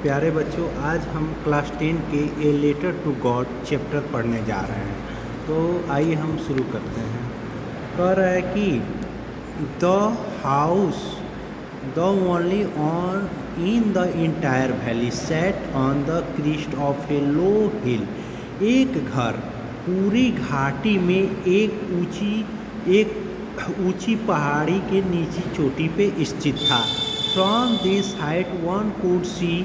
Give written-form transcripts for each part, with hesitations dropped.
प्यारे बच्चों, आज हम क्लास 10 के a letter to God chapter पढ़ने जा रहे हैं। तो आइए हम शुरू करते हैं। कह रहा है कि the house the only on in the entire valley set on the crest of a low hill. एक घर पूरी घाटी में एक ऊंची पहाड़ी के नीचे चोटी पे स्थित था। From this height one could see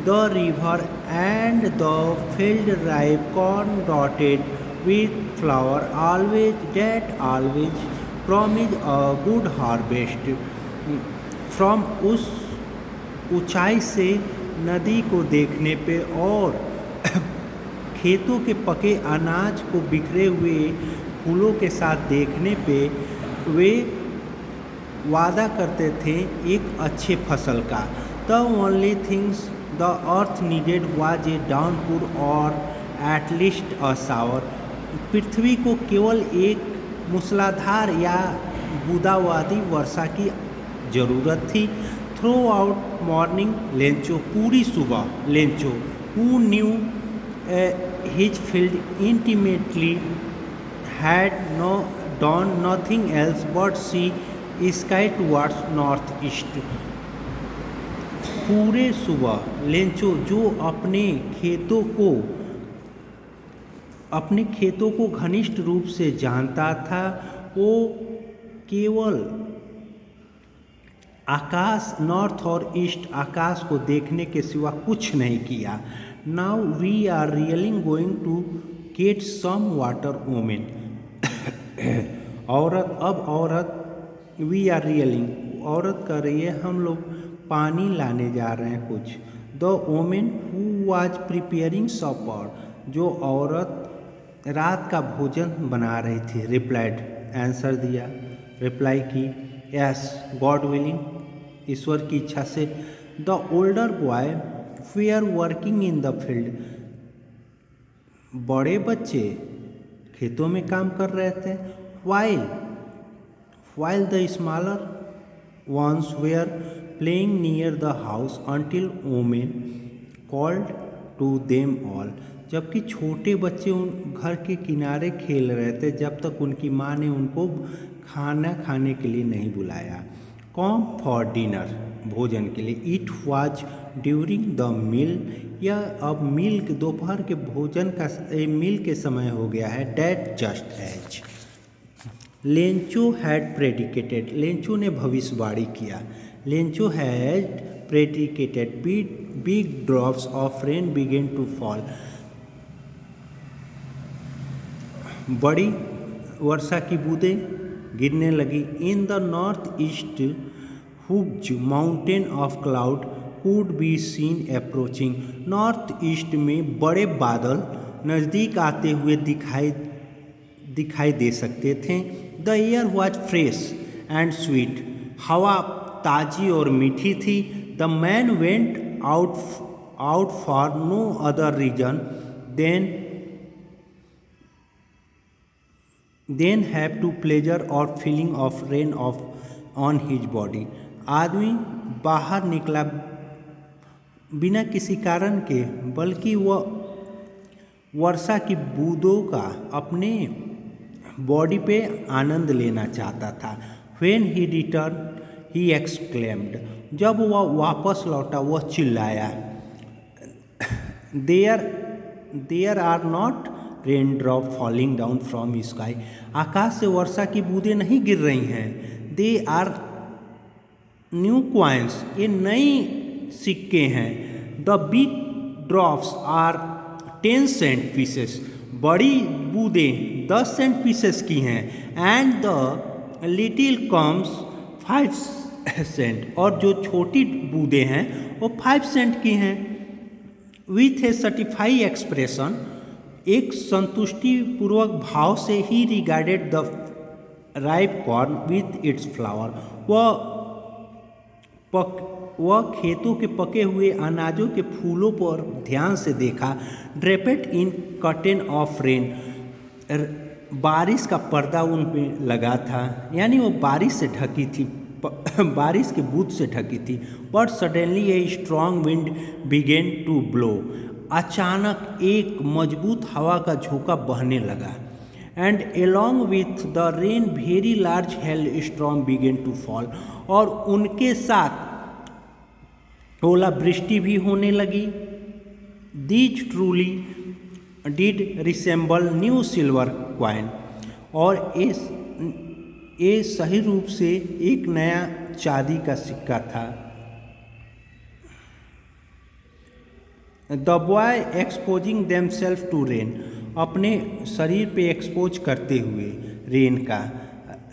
the river and the field ripe corn dotted with flower, always promise a good harvest. From उस ऊंचाई से नदी को देखने पे और खेतों के पके अनाज को बिखरे हुए फूलों के साथ देखने पे वे वादा करते थे एक अच्छे फसल का। The only things the earth needed was a downpour or at least a shower. पृथ्वी को केवल एक मूसलाधार या बूंदाबांदी वर्षा की ज़रूरत थी। थ्रू आउट मॉर्निंग लेंचो, पूरी सुबह Lencho, who knew his field intimately had no done nothing else but see sky towards north east. पूरे सुबह लेंचो जो अपने खेतों को घनिष्ठ रूप से जानता था, वो केवल आकाश नॉर्थ और ईस्ट आकाश को देखने के सिवा कुछ नहीं किया। Now we are really going to get some water women. औरत वी आर रियलिंग, औरत कर रही है, हम लोग पानी लाने जा रहे हैं कुछ। The women who was preparing supper, जो औरत रात का भोजन बना रही थी, रिप्लाइड, आंसर दिया, रिप्लाई की, यस गॉड विलिंग, ईश्वर की इच्छा से। The older boy we are working in the field, बड़े बच्चे खेतों में काम कर रहे थे। While the smaller ones were playing near the house until women called to them all, जबकि छोटे बच्चे उन घर के किनारे खेल रहे थे जब तक उनकी माँ ने उनको खाना खाने के लिए नहीं बुलाया। कम फॉर डिनर, भोजन के लिए। It was during the meal, यह अब मील के दोपहर के भोजन का मील के समय हो गया है। That just as Lencho had predicated, Lencho ने भविष्यवाणी किया। Lencho had predicated big drops of rain began to fall, बड़ी वर्षा की बूंदें गिरने लगी। In the north east whose mountain of cloud could be seen approaching, north east में बड़े बादल नज़दीक आते हुए दिखाई दे सकते थे। The air was fresh and sweet, हवा ताज़ी और मीठी थी। The man went out for no other reason than have to pleasure or feeling of rain on his body. आदमी बाहर निकला बिना किसी कारण के, बल्कि वह वर्षा की बूंदों का अपने बॉडी पे आनंद लेना चाहता था। When he returned, he exclaimed, जब वह वापस लौटा वह चिल्लाया, There are not raindrops falling down from sky, आकाश से वर्षा की बूंदें नहीं गिर रही हैं। They are new coins, ये नई सिक्के हैं। The big drops are 10 cent pieces, बड़ी बूंदें 10 सेंट पीसेस की हैं। And the little comes 5 cent, और जो छोटी बूंदें हैं वो 5 सेंट की हैं। विथ ए सर्टिफाई एक्सप्रेशन, एक संतुष्टिपूर्वक भाव से ही regarded the ripe corn with its flower, वह खेतों के पके हुए अनाजों के फूलों पर ध्यान से देखा। ड्रेपेड इन कर्टेन ऑफ रेन, बारिश का पर्दा उन पे लगा था, यानी वो बारिश से ढकी थी। बारिश के बूंद से ढकी थी। But suddenly a strong wind began to blow, अचानक एक मजबूत हवा का झोंका बहने लगा। And along with the rain very large hailstorm began to fall, और उनके साथ ओलावृष्टि भी होने लगी। These truly did resemble new silver coin, और ये सही रूप से एक नया चांदी का सिक्का था। The boy exposing themselves to rain, अपने शरीर पे एक्सपोज करते हुए रेन का।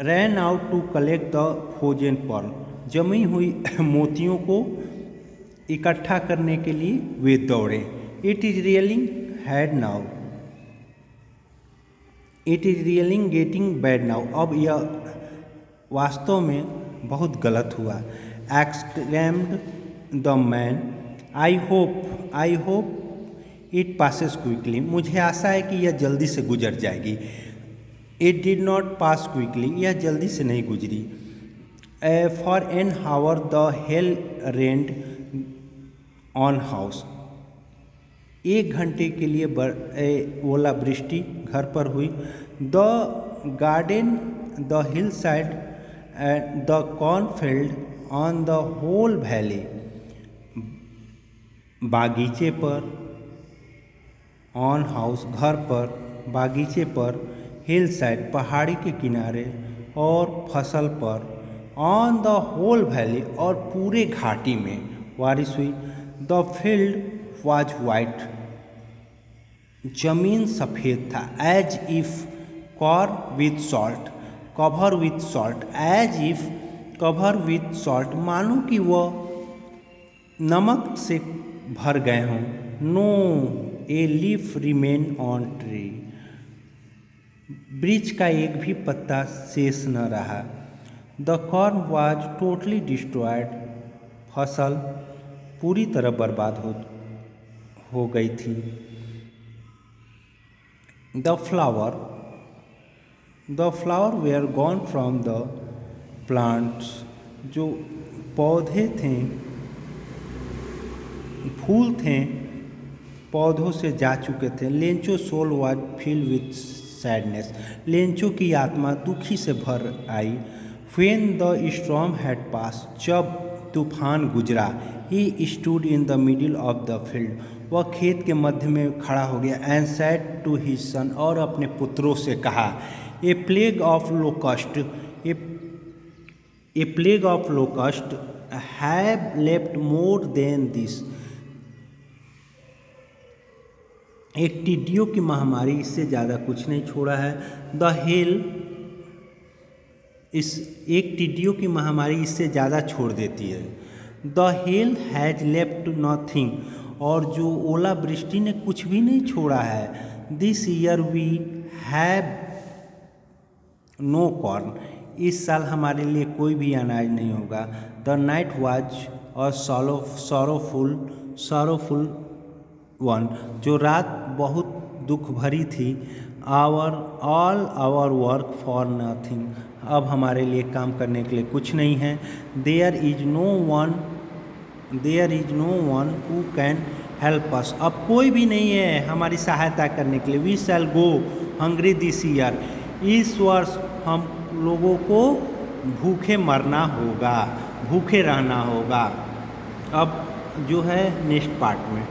Ran out to collect the frozen pearl, जमी हुई मोतियों को इकट्ठा करने के लिए वे दौड़े। इट इज रियलिंग हैड नाउ, इट इज रियलिंग गेटिंग बैड नाउ, अब यह वास्तव में बहुत गलत हुआ। Exclaimed the man, I hope it passes quickly, मुझे आशा है कि यह जल्दी से गुजर जाएगी। It did not pass quickly, यह जल्दी से नहीं गुजरी। For an hour the hail rained on house, 1 घंटे के लिए ओलावृष्टि घर पर हुई। The garden, the hill side and the cornfield, on the whole valley, बागीचे पर, ऑन हाउस घर पर, बागीचे पर, हिल साइड पहाड़ी के किनारे, और फसल पर, ऑन द होल वैली, और पूरे घाटी में बारिश हुई। द फील्ड वाज वाइट, जमीन सफ़ेद था। As if cover with salt, cover with salt, as if cover with salt, मानो कि वह नमक से भर गए हों। No a leaf remain on tree, वृक्ष का एक भी पत्ता शेष न रहा। The corn was totally destroyed, फसल पूरी तरह बर्बाद हो गई थी। The flower were gone from the plants, जो पौधे थे, फूल थे, पौधों से जा चुके थे। Lencho soul was filled with sadness, Lencho की आत्मा दुखी से भर आई। When the storm had passed, जब तूफान गुजरा। He stood in the middle of the field, वह खेत के मध्य में खड़ा हो गया। And said to his son, और अपने पुत्रों से कहा। A plague of locust, a plague of locust have left more than this, एक टिड्डियों की महामारी इससे ज़्यादा कुछ नहीं छोड़ा है। द हेल, एक टिड्डियों की महामारी इससे ज़्यादा छोड़ देती है। The hail has left nothing, और जो ओलावृष्टि ने कुछ भी नहीं छोड़ा है। This year we have no corn, इस साल हमारे लिए कोई भी अनाज नहीं होगा। The night was a sorrowful one, जो रात बहुत दुख भरी थी। All our work for nothing, अब हमारे लिए काम करने के लिए कुछ नहीं है। There is no one who can help us, अब कोई भी नहीं है हमारी सहायता करने के लिए। We shall go hungry this year, इस वर्ष हम लोगों को भूखे मरना होगा, भूखे रहना होगा। अब जो है नेक्स्ट पार्ट में।